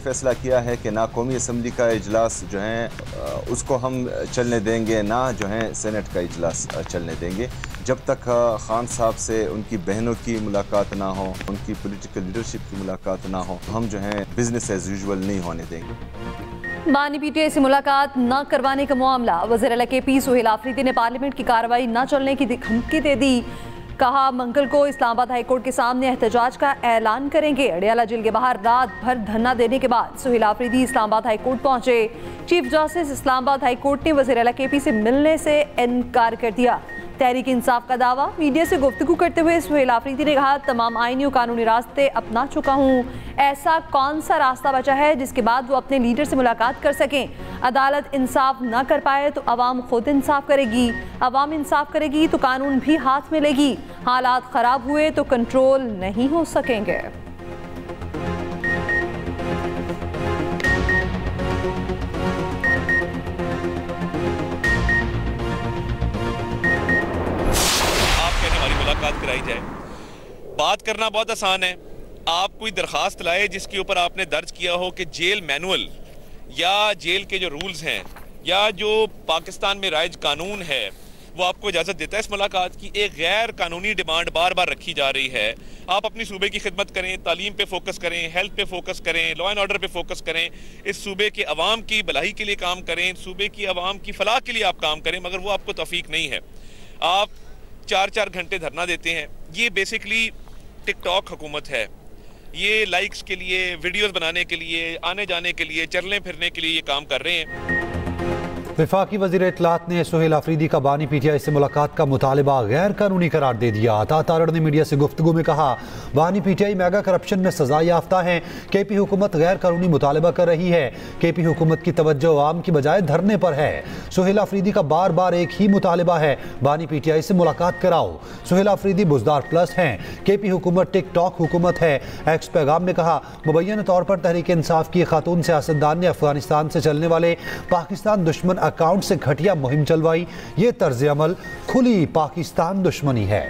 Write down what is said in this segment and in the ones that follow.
फैसला किया है कि ना कौमी असम्बली का इजलास जो है उसको हम चलने देंगे, ना जो है सेनेट का इजलास चलने देंगे जब तक खान साहब से उनकी बहनों की मुलाकात ना हो, उनकी पॉलिटिकल लीडरशिप की मुलाकात ना हो, हम जो है बिजनेस एज यूजुअल नहीं होने देंगे। बानी पीटीआई से मुलाकात न करवाने का मामला, वज़ीर KP सुहेल आफरीदी ने पार्लियामेंट की कार्रवाई न चलने की धमकी दे दी। कहा मंगल को इस्लामाबाद हाई कोर्ट के सामने एहतजाज का ऐलान करेंगे। अडियाला जेल के बाहर रात भर धरना देने के बाद सुहेल आफरीदी इस्लामाबाद हाई कोर्ट पहुंचे। Chief justice Islamabad high court ने वज़ीर KP से मिलने से इनकार कर दिया। तहरीक इंसाफ का दावा, मीडिया से गुफ्तगू करते हुए सुहेल आफरीदी ने कहा तमाम आईनी और कानूनी रास्ते अपना चुका हूँ, ऐसा कौन सा रास्ता बचा है जिसके बाद वो अपने लीडर से मुलाकात कर सकें। अदालत इंसाफ न कर पाए तो अवाम खुद इंसाफ करेगी, अवाम इंसाफ करेगी तो कानून भी हाथ में लेगी। हालात खराब हुए तो कंट्रोल नहीं हो सकेंगे। मुलाकात कराई जाए। बात करना बहुत आसान है। आप कोई दरखास्त लाए जिसके ऊपर आपने दर्ज किया हो कि जेल मैनुअल या जेल के जो रूल्स हैं या जो पाकिस्तान में राइज कानून है वो आपको इजाज़त देता है इस मुलाकात की। एक गैर कानूनी डिमांड बार बार रखी जा रही है। आप अपनी सूबे की खिदमत करें, तालीम पे फोकस करें, हेल्थ पे फोकस करें, लॉ एंड ऑर्डर पे फोकस करें, इस सूबे के अवाम की भलाई के लिए काम करें, सूबे की अवाम की फलाह के लिए आप काम करें, मगर वो आपको तौफीक नहीं है। आप 4-4 घंटे धरना देते हैं। ये बेसिकली टिकटॉक हुकूमत है। ये लाइक्स के लिए, वीडियोस बनाने के लिए, आने जाने के लिए, चलने फिरने के लिए ये काम कर रहे हैं। वफाकी वज़ीर इत्तलात ने सुहेल आफरीदी का बानी पीटीआई से मुलाकात का मुतालबा गैर कानूनी करार दे दिया। अता तारड़ ने मीडिया से गुफ्तगू में कहा बानी पीटीआई मेगा करप्शन में सजा याफ्ता है। KP हुकूमत गैर कानूनी मुतालबा कर रही है। KP हुकूमत की तवज्जो अवाम की बजाय धरने पर है। सुहेल आफरीदी का बार बार एक ही मुतालबा है, बानी पीटीआई से मुलाकात कराओ। सुहेल आफरीदी बुज़दार प्लस हैं। KP हुकूमत टिकटॉक हुकूमत है। एक्स पैगाम में कहा मुबैयन तौर पर तहरीक इंसाफ की खातून सियासतदान ने अफगानिस्तान से चलने वाले पाकिस्तान दुश्मन अकाउंट से घटिया मुहिम चलवाई। ये तर्ज अमल खुली पाकिस्तान दुश्मनी है।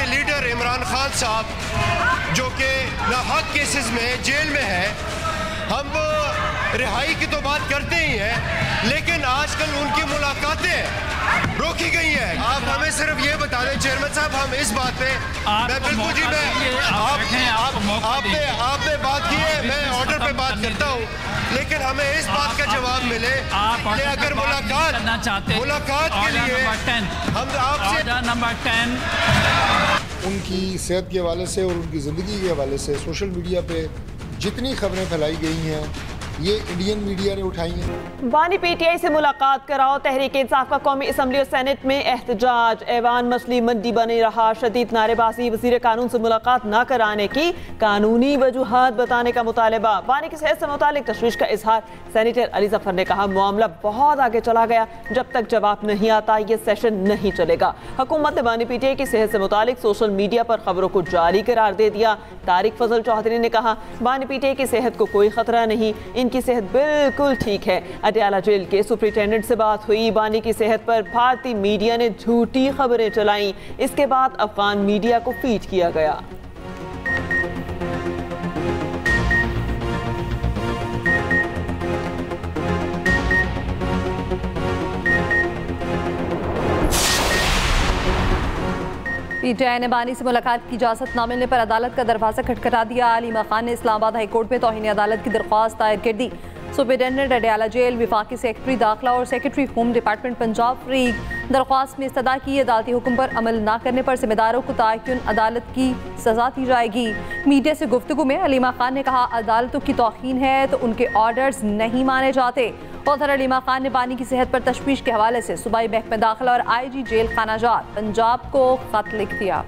लीडर इमरान खान साहब जो कि नाहक केसेस में जेल में है, हम रिहाई की तो बात करते ही हैं, लेकिन आजकल उनकी मुलाकातें रोकी गई हैं। आप हमें सिर्फ ये बता दें चेयरमैन साहब, हम इस बात पे मैं बिल्कुल जी आपने बात की है, मैं ऑर्डर पे बात करता हूँ, लेकिन हमें इस बात का जवाब मिले कि अगर मुलाकात के लिए हम आपसे नंबर 10 उनकी सेहत के हवाले से और उनकी ज़िंदगी के हवाले से सोशल मीडिया पे जितनी खबरें फैलाई गई हैं ये इंडियन मीडिया ने उठाई हैं। बानी पीटीआई से मुलाकात कराओ। तहरीक इंसाफ का कौमी असम्बली और सेनेट में एहतजाज। ऐवान मछली मंडी बने रहा। शदीद नारेबाजी। वज़ीर कानून से मुलाकात न कराने की कानूनी वजूहात बताने का मुतालबा। बानी की सेहत से मुतालिक तशवीश का इजहार। सेनेटर अली जफर ने कहा मामला बहुत आगे चला गया, जब तक जवाब नहीं आता ये सेशन नहीं चलेगा। हुकूमत ने बानी पीटीआई की सेहत से मुतालिक सोशल मीडिया पर खबरों को जारी करार दे दिया। तारिक फजल चौधरी ने कहा बानी पीटीआई की सेहत को कोई खतरा नहीं, इनकी सेहत बिल्कुल ठीक है। अडियाला जेल के सुपरिटेंडेंट से बात हुई। बानी की सेहत पर भारतीय मीडिया ने झूठी खबरें चलाई। इसके बाद अफगान मीडिया को फीड किया गया। पीटीआई ने बानी से मुलाकात की इजाज़त न मिलने पर अदालत का दरवाज़ा खटखटा दिया। अलीमा खान ने इस्लामाबाद हाई कोर्ट में तौहीन अदालत की दरख्वास्त दायर कर दी। सुपरिटेंडेंट अडियाला जेल, वफाकी सेक्रेटरी दाखिला और सेक्रेटरी होम डिपार्टमेंट पंजाब फरीक दरख्वास्त में इस्तदा की अदालती हुक्म पर अमल न करने पर जिम्मेदारों को तायन अदालत की सजा दी जाएगी। मीडिया से गुफ्तगू में अलीमा खान ने कहा अदालतों की तौहीन है तो उनके ऑर्डर्स नहीं माने जाते। उधर अलीमा खान ने बानी की सेहत पर तशवीश के हवाले से सूबाई महकमे दाखिला और IG जेल खानाजात पंजाब को खत लिख दिया।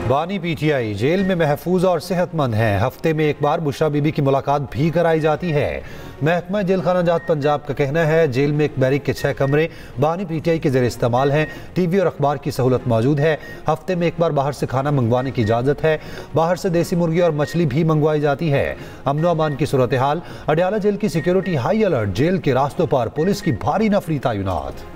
बानी पीटीआई जेल में महफूज और सेहतमंद हैं। हफ्ते में एक बार बुशरा बीबी की मुलाकात भी कराई जाती है। महकमा जेल खाना जात पंजाब का कहना है जेल में एक बैरिक के 6 कमरे बानी PTI के ज़रिए इस्तेमाल हैं। TV और अखबार की सहूलत मौजूद है। हफ्ते में एक बार बाहर से खाना मंगवाने की इजाज़त है। बाहर से देसी मुर्गी और मछली भी मंगवाई जाती है। अमन व अमान की सूरत हाल, अडयाला जेल की सिक्योरिटी हाई अलर्ट, जेल के रास्तों पर पुलिस की भारी नफरी तैनात।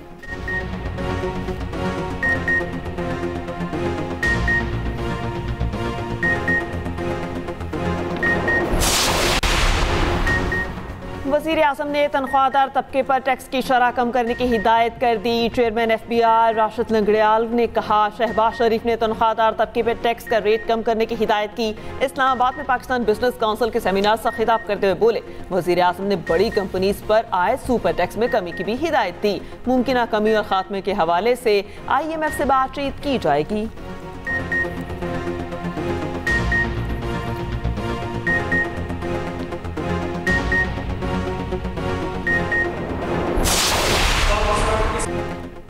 वज़ीर आज़म ने तनख्वाहदार तबके पर टैक्स की शरह कम करने की हिदायत कर दी। चेयरमैन FBI राशिद लंगड़ियाल ने कहा शहबाज शरीफ ने तनख्वाहदार तबके पर टैक्स का रेट कम करने की हिदायत की। इस्लामाबाद में पाकिस्तान बिजनेस काउंसिल के सेमिनार से खिताब करते हुए बोले वज़ीर आज़म ने बड़ी कंपनीज पर आए सुपर टैक्स में कमी की भी हिदायत दी। मुमकिन कमी और खात्मे के हवाले से IMF से बातचीत की जाएगी।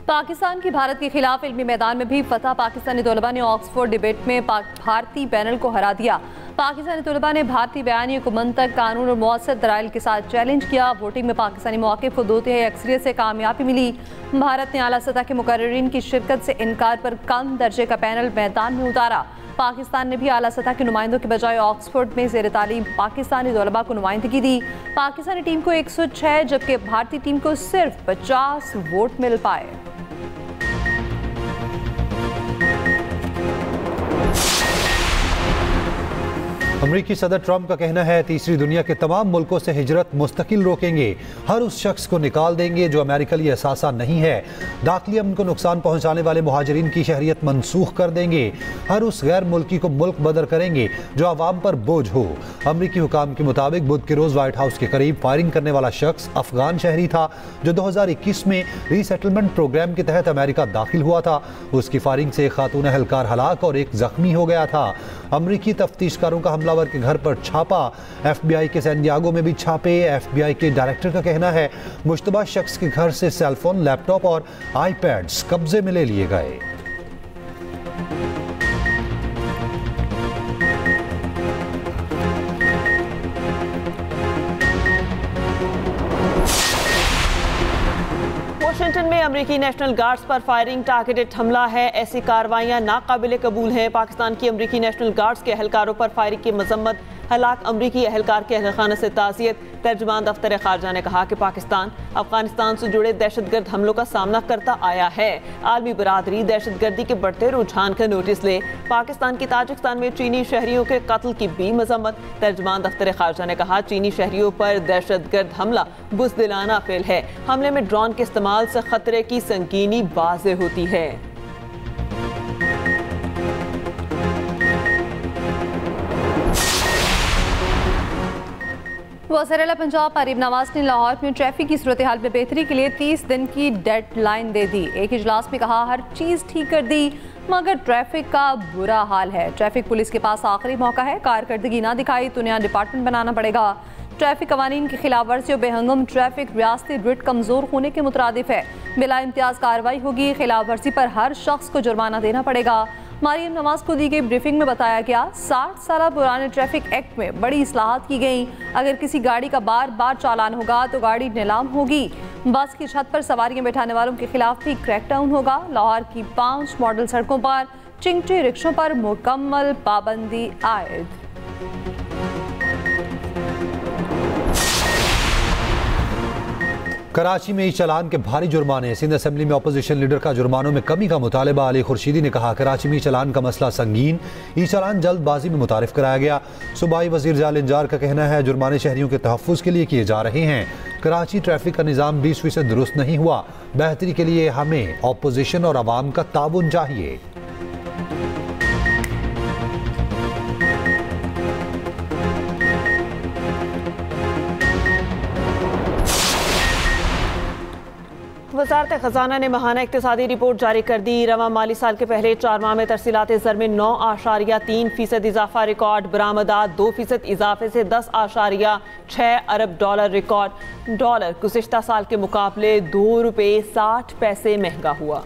पाकिस्तान की भारत के खिलाफ इल्मी मैदान में भी फतह। पाकिस्तानी तलबा ने ऑक्सफोर्ड डिबेट में भारतीय पैनल को हरा दिया। पाकिस्तानी तलबा ने भारतीय बयानी को मंतक, कानून और मौसर दलाइल के साथ चैलेंज किया। वोटिंग में पाकिस्तानी मौक़िफ़ को 2/3 अक्सरियत से कामयाबी मिली। भारत ने आला सतह के मुकर्रिरीन की शिरकत से इनकार पर कम दर्जे का पैनल मैदान में उतारा। पाकिस्तान ने भी आला सतह के नुमाइंदों के बजाय ऑक्सफोर्ड में ज़ेर तालीम पाकिस्तानी तलबा को नुमाइंदगी दी। पाकिस्तानी टीम को 106 जबकि भारतीय टीम को सिर्फ 50 वोट मिल पाए। अमरीकी सदर ट्रंप का कहना है तीसरी दुनिया के तमाम मुल्कों से हिजरत मुस्तकिल रोकेंगे। हर उस शख्स को निकाल देंगे जो अमेरिका लिए असासा नहीं है। दाखिली अमन को नुकसान पहुंचाने वाले मुहाजिरीन की शहरियत मनसूख कर देंगे। हर उस गैर मुल्की को मुल्क बदर करेंगे जो आवाम पर बोझ हो। अमरीकी हुकाम के मुताबिक बुध के रोज़ व्हाइट हाउस के करीब फायरिंग करने वाला शख्स अफगान शहरी था जो 2021 में रीसेटलमेंट प्रोग्राम के तहत अमेरिका दाखिल हुआ था। उसकी फायरिंग से एक खातून एहलकार हलाक और एक जख्मी हो गया था। अमरीकी तफ्तीशकारों का हमलावर के घर पर छापा। FBI के सैन डियागो में भी छापे। FBI के डायरेक्टर का कहना है मुश्तबा शख्स के घर से सेलफोन, लैपटॉप और iPads कब्जे में ले लिए गए। वाशिंगटन में अमरीकी नेशनल गार्ड्स पर फायरिंग टारगेटेड हमला है। ऐसी कार्रवाइयां नाकाबिले कबूल हैं। पाकिस्तान की अमरीकी नेशनल गार्ड्स के एहलकारों पर फायरिंग की मजम्मत। हलाक अमरीकी एहलकार के अहलखाना से ताज़ियत। तर्जुमान दफ्तर खारजा ने कहा कि पाकिस्तान अफगानिस्तान से जुड़े दहशतगर्द हमलों का सामना करता आया है। आलमी बरादरी दहशतगर्दी के बढ़ते रुझान का नोटिस ले। पाकिस्तान की ताजिकिस्तान में चीनी शहरियों के कत्ल की भी मजम्मत। तर्जुमान दफ्तर खारजा ने कहा चीनी शहरियों पर दहशतगर्द हमला बुज़दिलाना फेल है। हमले में ड्रोन के इस्तेमाल से खतरे की संगीनी वाज़ेह होती है। वज़ीर-ए-आला पंजाब आरिफ नवाज ने लाहौर में ट्रैफिक की सूरत हाल में बेहतरी के लिए 30 दिन की डेडलाइन दे दी। एक इजलास में कहा हर चीज़ ठीक कर दी मगर ट्रैफिक का बुरा हाल है। ट्रैफिक पुलिस के पास आखिरी मौका है। कारकर्दगी ना दिखाई तो नया डिपार्टमेंट बनाना पड़ेगा। ट्रैफिक कवानीन की खिलाफ वर्जी और बेहंगम ट्रैफिक रियासती ग्रिड कमज़ोर होने के मुतरादिफ है। बिला इम्तियाज़ कार्रवाई होगी। खिलाफ वर्जी पर हर शख्स को जुर्माना देना पड़ेगा। मरियम नवाज को दी गई ब्रीफिंग में बताया गया 60 साल पुराने ट्रैफिक एक्ट में बड़ी इस्लाहात की गई। अगर किसी गाड़ी का बार बार चालान होगा तो गाड़ी नीलाम होगी। बस की छत पर सवारियां बैठाने वालों के खिलाफ भी क्रैकडाउन होगा। लाहौर की 5 मॉडल सड़कों पर चिंगटी रिक्शों पर मुकम्मल पाबंदी आयद। कराची में ई चालान के भारी जुर्माने। सिंध असेंबली में अपोजिशन लीडर का जुर्मानों में कमी का मुतालबा। अली खुर्शीदी ने कहा कराची में ई चालान का मसला संगीन। ई चालान जल्दबाजी में मुतारिफ कराया गया। सूबाई वजीर जाल इंजार का कहना है जुर्माने शहरियों के तहफ़्फ़ुज़ के लिए किए जा रहे हैं। कराची ट्रैफिक का निज़ाम 20% दुरुस्त नहीं हुआ। बेहतरी के लिए हमें अपोजिशन और आवाम का ताउन चाहिए। वज़ारत ख़ज़ाना ने माहाना इक़्तिसादी रिपोर्ट जारी कर दी। रवां माली साल के पहले 4 माह में तरसीलात ज़र में 9.3% इजाफा रिकॉर्ड। बरामदात 2% इजाफे से 10.6 अरब डॉलर रिकॉर्ड। डॉलर गुज़िश्ता साल के मुकाबले ₹2.60 महंगा हुआ।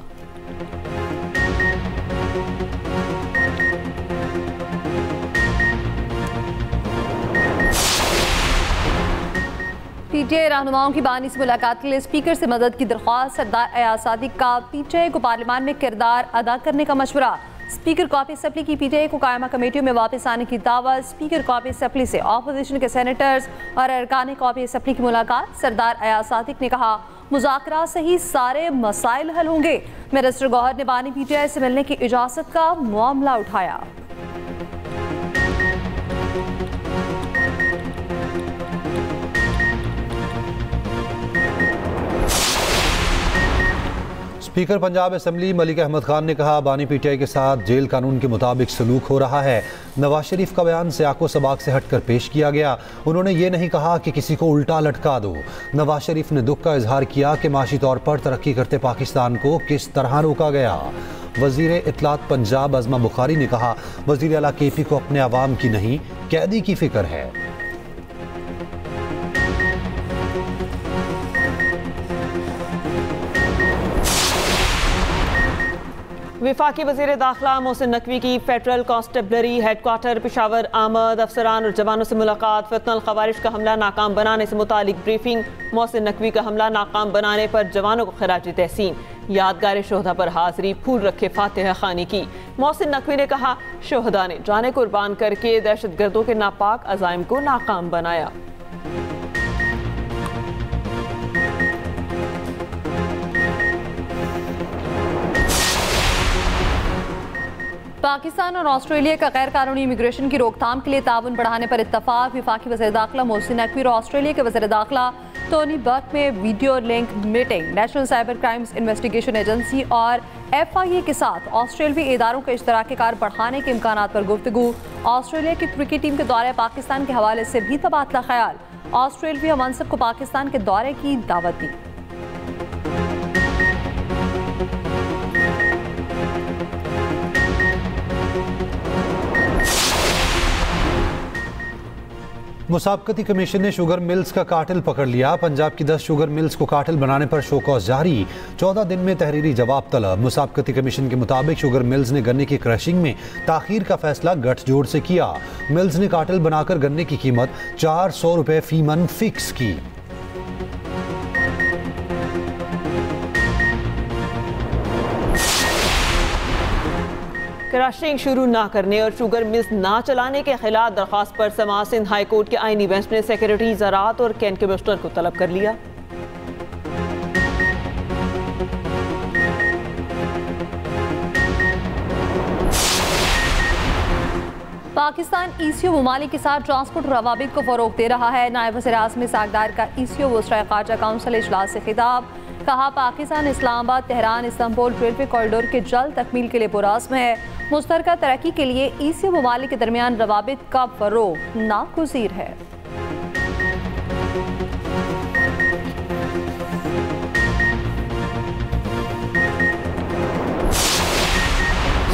पीटीआई रहनुमाओं की बानी से मुलाकात के लिए स्पीकर से मदद की दरख्वास्त। सरदार अयाज सादिक का पीटीआई को पार्लियामान में किरदार अदा करने का मशवरा। स्पीकर कॉपी असम्बली की पीटीआई को कायमा कमेटियों में वापस आने की दावत। स्पीकर कॉपी असम्बली से ऑपोजिशन के सेनेटर्स और अरकान कॉपी असम्बली की मुलाकात। सरदार अयाज सादिक ने कहा मुज़ाकरा से ही सारे मसाइल हल होंगे। मिनिस्टर गौहर ने बानी पीटीआई से मिलने की इजाज़त का मामला उठाया। स्पीकर पंजाब असम्बली मलिक अहमद खान ने कहा बानी पीटीआई के साथ जेल कानून के मुताबिक सलूक हो रहा है। नवाज शरीफ का बयान सियाको सबाक से हटकर पेश किया गया। उन्होंने ये नहीं कहा कि किसी को उल्टा लटका दो। नवाज शरीफ ने दुख का इजहार किया कि माशी तौर पर तरक्की करते पाकिस्तान को किस तरह रोका गया। वजीर इत्तलात पंजाब अज़मा बुखारी ने कहा वजीर आला केपी को अपने अवाम की नहीं कैदी की फिक्र है। विफाकी वज़ीर दाखिला मोहसिन नकवी की फेडरल कांस्टेबलरी हेडक्वार्टर पेशावर आमद। अफसरान और जवानों से मुलाकात। फितनल खवारिश का हमला नाकाम बनाने से मुतालिक ब्रीफिंग। मोहसिन नकवी का हमला नाकाम बनाने पर जवानों को खिराज तहसीन। यादगार शोहदा पर हाजिरी फूल रखे फातिहा खानी की। मोहसिन नकवी ने कहा शोहदा ने जाने कुर्बान करके दहशत गर्दों के नापाक अज़ाइम को नाकाम बनाया। पाकिस्तान और ऑस्ट्रेलिया का गैर कानूनी इमिग्रेशन की रोकथाम के लिए ताउन बढ़ाने पर इत्तफाक। वफाकी वज़ीर दाखिला मोहसिन नकवी और ऑस्ट्रेलिया के वज़ीर दाखिला टोनी बर्क में video link meeting. National cyber crimes investigation agency और FIA के साथ ऑस्ट्रेलियाई इदारों के इश्तराक कार बढ़ाने के इम्कान पर गुफ्तगू। ऑस्ट्रेलिया की क्रिकेट टीम के दौरे पाकिस्तान के हवाले से भी तबादला ख्याल। ऑस्ट्रेलिया मनसब को पाकिस्तान के दौरे की दावत दी। मुसाबकती कमीशन ने शुगर मिल्स का कार्टेल पकड़ लिया। पंजाब की 10 शुगर मिल्स को कार्टेल बनाने पर शोकॉज जारी। 14 दिन में तहरीरी जवाब तलब। मुसाबकती कमीशन के मुताबिक शुगर मिल्स ने गन्ने की क्रशिंग में ताखीर का फैसला गठजोड़ से किया। मिल्स ने कार्टेल बनाकर गन्ने की कीमत 400 रुपए फी मन फिक्स की। क्रशिंग शुरू ना करने और शुगर मिल्स ना चलाने के खिलाफ दरख्वास्त पर समाअत सिंध हाई कोर्ट के आईनी बेंच ने सेक्रेटरी ज़राअत और कैन कमिश्नर को तलब कर लिया। पाकिस्तान ECO ममालिक के साथ ट्रांसपोर्ट रवाबित को फरोग दे रहा है। नायब वज़ीर आज़म सागदार का ECO वज़राए ख़ारजा काउंसिल इजलास से खिताब। कहा Pakistan Islamabad Tehran Istanbul railway corridor के जल्द तकमील के लिए पुरअज़्म है। मुश्तरका तरक्की के लिए ECO ममालिक के दरमियान रवाबित का फरोग नागुज़ीर है।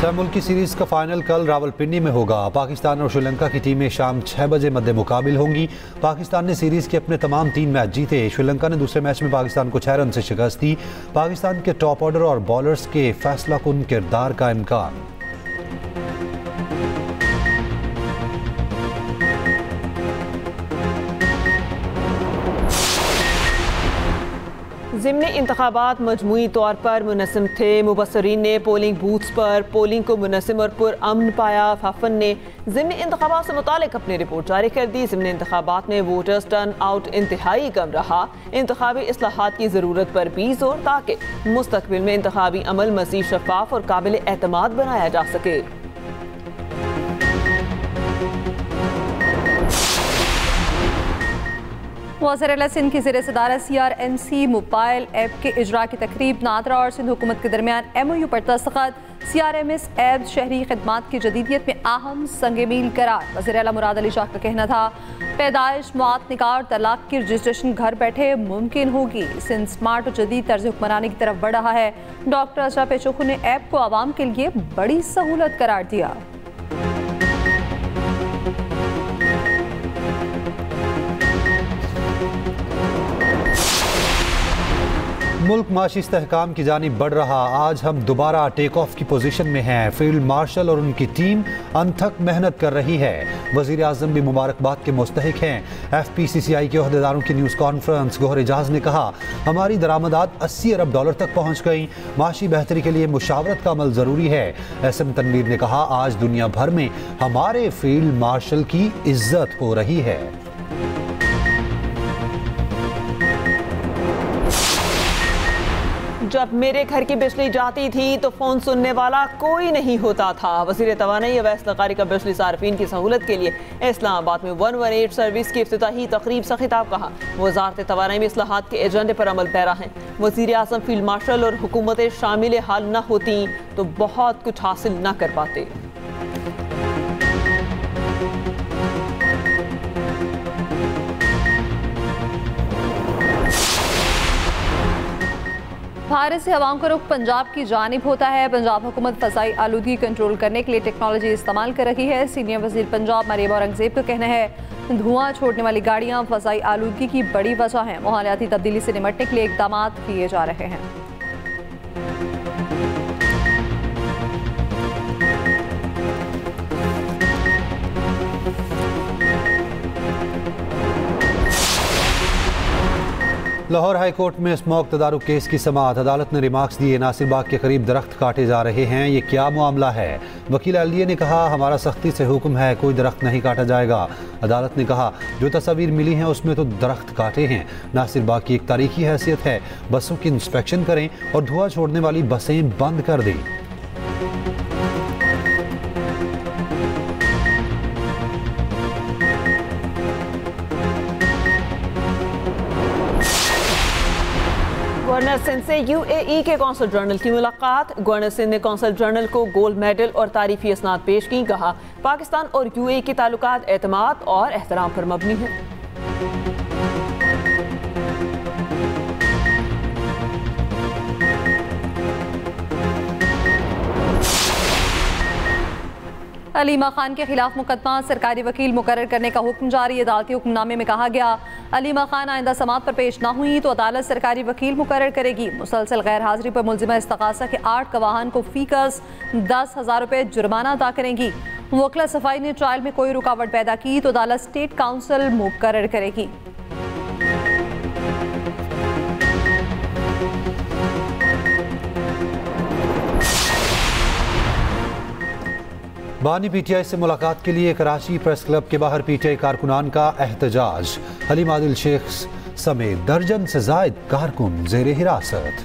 मुल्की सीरीज का फाइनल कल रावलपिंडी में होगा। पाकिस्तान और श्रीलंका की टीमें शाम 6 बजे मद्दे मुकाबिल होंगी। पाकिस्तान ने सीरीज के अपने तमाम 3 मैच जीते। श्रीलंका ने दूसरे मैच में पाकिस्तान को 6 रन से शिकस्त दी। पाकिस्तान के टॉप ऑर्डर और बॉलर्स के फैसला कुन किरदार का इम्कान। ज़िमनी इंतखाबात मजमूई तौर पर मुनज़्ज़म थे। मुबस्सरीन ने पोलिंग बूथ्स पर पोलिंग को मुनज़्ज़म और पुरअमन पाया। फाफन ने ज़िमनी इंतखाबात से मुतालिक अपनी रिपोर्ट जारी कर दी। ज़िमनी इंतखाबात में वोटर्स टर्न आउट इंतहाई कम रहा। इंतखाबी इस्लाहात की ज़रूरत पर भी जोर ताकि मुस्तकबिल में इंतखाबी अमल मज़ीद शफाफ और काबिल एतमाद बनाया जा सके। वज़ीर सिंध की ज़ेर सदारत CRMC मोबाइल ऐप के इजरा की तकरीब। नादरा और सिंध हुकूमत के दरमियान MOU पर दस्तखत। CRMS ऐप शहरी खदमात की जदीदियत में अहम संग मील करार। वज़ीर आला मुराद अली शाह का कहना था पैदाइश मौत निकाह और तलाक की रजिस्ट्रेशन घर बैठे मुमकिन होगी। सिंध स्मार्ट और जदीद तर्ज हुक्मरानी की तरफ बढ़ रहा है। डॉक्टर अशरफ पेचोकू ने ऐप को आवाम के लिए बड़ी सहूलत करार दिया। मुल्क माशी इस्तेहकाम की जानिब बढ़ रहा। आज हम दोबारा टेक ऑफ की पोजीशन में हैं। फील्ड मार्शल और उनकी टीम अनथक मेहनत कर रही है। वजीर आजम भी मुबारकबाद के मुस्तहिक हैं। FPCCI के ओहदेदारों की न्यूज़ कॉन्फ्रेंस। गोहर एजाज ने कहा, हमारी दरामदात $80 अरब तक पहुँच गई। माशी बेहतरी के लिए मुशावरत का अमल ज़रूरी है। SM तनवीर ने कहा, आज दुनिया भर में हमारे फील्ड मार्शल की इज्जत हो रही है। जब मेरे घर की बिजली जाती थी तो फोन सुनने वाला कोई नहीं होता था। वज़ीर तवानाई अवैस लकारी का बिजली सार्फिन की सहूलत के लिए इस्लामाबाद में 118 सर्विस की इफ्तिताही तकरीब से खिताब कहा। वज़ारत तवानाई में इस्लाहात के एजेंडे पर अमल पैरा है। वज़ीर आज़म फील्ड मार्शल और हुकूमतें शामिल हाल न होती तो बहुत कुछ हासिल न कर पाते। भारत से हवाओं का रुख पंजाब की जानिब होता है। पंजाब हुकूमत फ़ज़ाई आलूदगी कंट्रोल करने के लिए टेक्नोलॉजी इस्तेमाल कर रही है। सीनियर वज़ीर पंजाब मरीम औरंगज़ेब का कहना है, धुआं छोड़ने वाली गाड़ियाँ फ़ज़ाई आलूदगी की बड़ी वजह हैं। माहौलियाती तब्दीली से निपटने के लिए इक़दाम किए जा रहे हैं। लाहौर हाई कोर्ट में स्मोक तदारुक केस की समाअत। अदालत ने रिमार्क्स दिए, नासिर बाग के करीब दरख्त काटे जा रहे हैं, ये क्या मामला है। वकील LDA ने कहा, हमारा सख्ती से हुक्म है, कोई दरख्त नहीं काटा जाएगा। अदालत ने कहा, जो तस्वीर मिली हैं उसमें तो दरख्त काटे हैं। नासिर बाग की एक तारीखी हैसियत है, बसों की इंस्पेक्शन करें और धुआं छोड़ने वाली बसें बंद कर दें। गवर्नर सिंध से UAE के कौंसल जनरल की मुलाकात। गवर्नर सिंध ने कौंसल जनरल को गोल्ड मेडल और तारीफी असनाद पेश की। कहा, पाकिस्तान और UAE के ताल्लुकात एतमाद और एहतराम पर मबनी है। अलीमा खान के खिलाफ मुकदमा, सरकारी वकील मुकर्रर करने का हुक्म जारी। अदालती हुक्मनामे में कहा गया, अलीमा खान आइंदा समाअत पर पेश न हुई तो अदालत सरकारी वकील मुकर्रर करेगी। मुसलसल गैर हाजिरी पर मुलजिमा इस्तगासा के 8 गवाहान को फीकस 10,000 रुपये जुर्माना अदा करेंगी। वकला सफाई ने ट्रायल में कोई रुकावट पैदा की तो अदालत स्टेट काउंसिल मुकर्रर करेगी। बानी PTI से मुलाकात के लिए कराची प्रेस क्लब के बाहर PTI कारकुनान का एहतजाज। हलीम आदिल शेख समेत दर्जन से जायद कारकुन जेर हिरासत।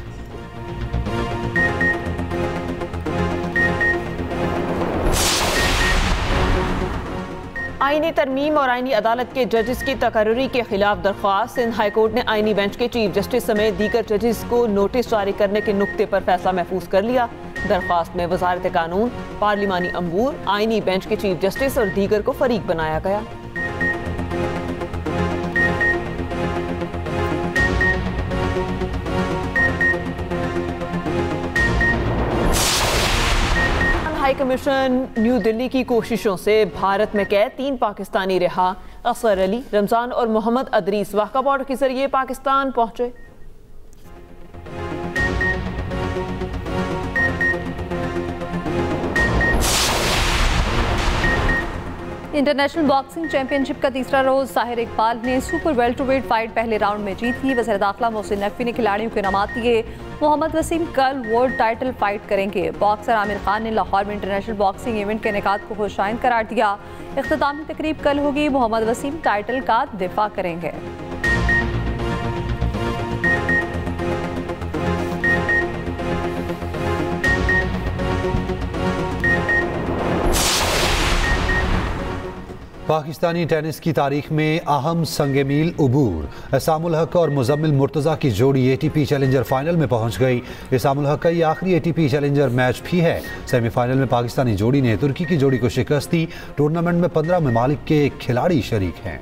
आईनी तरमीम और आईनी अदालत के जजेस की तकर्री के खिलाफ दरख्वास्त। सिंध हाई कोर्ट ने आईनी बेंच के चीफ जस्टिस समेत दीगर जजेस को नोटिस जारी करने के नुक्ते पर फैसला महफूज कर लिया। दरख्वास्त में वजारत कानून, पार्लिमानी अमूर, आईनी बेंच के चीफ जस्टिस और दीगर को फरीक बनाया गया। हाई कमीशन न्यू दिल्ली की कोशिशों से भारत में कैद 3 पाकिस्तानी रिहा। असगर अली, रमजान और मोहम्मद अदरीस वाघा बॉर्डर के जरिए पाकिस्तान पहुंचे। इंटरनेशनल बॉक्सिंग चैंपियनशिप का तीसरा रोज साहिर इकबाल ने सुपर वेल्टरवेट फाइट पहले राउंड में जीत ली। वज़ीर दाखिला मोहसिन नकवी ने खिलाड़ियों के इनामात दिए। मोहम्मद वसीम कल वर्ल्ड टाइटल फाइट करेंगे। बॉक्सर आमिर खान ने लाहौर में इंटरनेशनल बॉक्सिंग इवेंट के इनेकाद को खुशाइन करार दिया। इख्तितामी तकरीब कल होगी। मोहम्मद वसीम टाइटल का दिफा करेंगे। पाकिस्तानी टेनिस की तारीख में अहम संगे मील उबूर। एसामुल हक और मुजम्मिल मुर्तज़ा की जोड़ी ATP चैलेंजर फाइनल में पहुंच गई। एसामुल हक का ये आखिरी ATP चैलेंजर मैच भी है। सेमीफाइनल में पाकिस्तानी जोड़ी ने तुर्की की जोड़ी को शिकस्त दी। टूर्नामेंट में 15 ममालिक के खिलाड़ी शरीक हैं।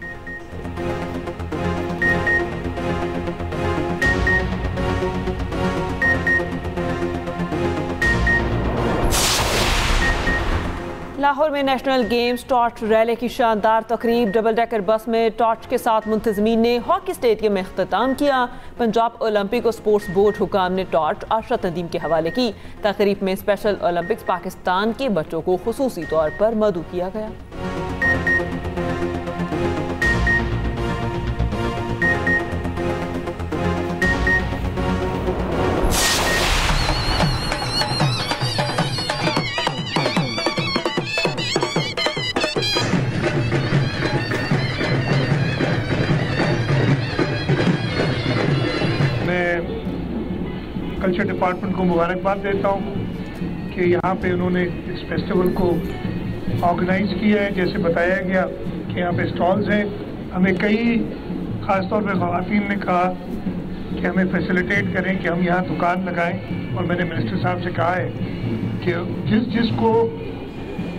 लाहौर में नेशनल गेम्स टॉर्च रैली की शानदार तकरीब, डबल डेकर बस में टॉर्च के साथ मुंतजमीन ने हॉकी स्टेडियम में इख्तिताम किया। पंजाब ओलंपिक और स्पोर्ट्स बोर्ड हुकाम ने टॉर्च अरशद नदीम के हवाले की। तकरीब में स्पेशल ओलंपिक्स पाकिस्तान के बच्चों को खुसूसी तौर पर मदऊ किया गया। कल्चर डिपार्टमेंट को मुबारकबाद देता हूँ कि यहाँ पे उन्होंने इस फेस्टिवल को ऑर्गेनाइज किया है। जैसे बताया गया कि यहाँ पे स्टॉल्स हैं, हमें कई ख़ासतौर पे ख़वातीन ने कहा कि हमें फैसिलिटेट करें कि हम यहाँ दुकान लगाएं, और मैंने मिनिस्टर साहब से कहा है कि जिसको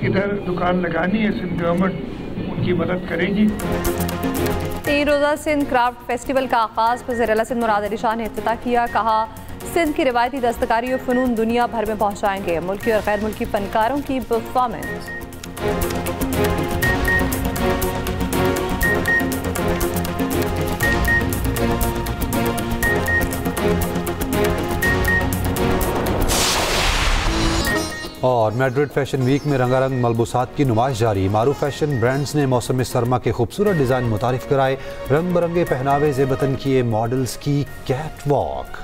इधर दुकान लगानी है सिंध गवर्नमेंट उनकी मदद करेगी। 3 रोज़ा सिंध क्राफ्ट फेस्टिवल का आगाज़ वज़ीर आला सिंध मुराद अली शाह ने इफ्तिताह किया। कहा, सिंध की रिवायती दस्तकारी और फ़नून दुनिया भर में पहुँचाएंगे। मुल्की और गैर मुल्की फ़नकारों की परफॉर्मेंस। और मैड्रिड फैशन वीक में रंगारंग मलबूसात की नुमाइश जारी। मारूफ फैशन ब्रांड्स ने मौसम सरमा के खूबसूरत डिज़ाइन मुतारिफ कराए। रंग बिरंगे पहनावे ज़ेबतन किए मॉडल्स की कैट वॉक।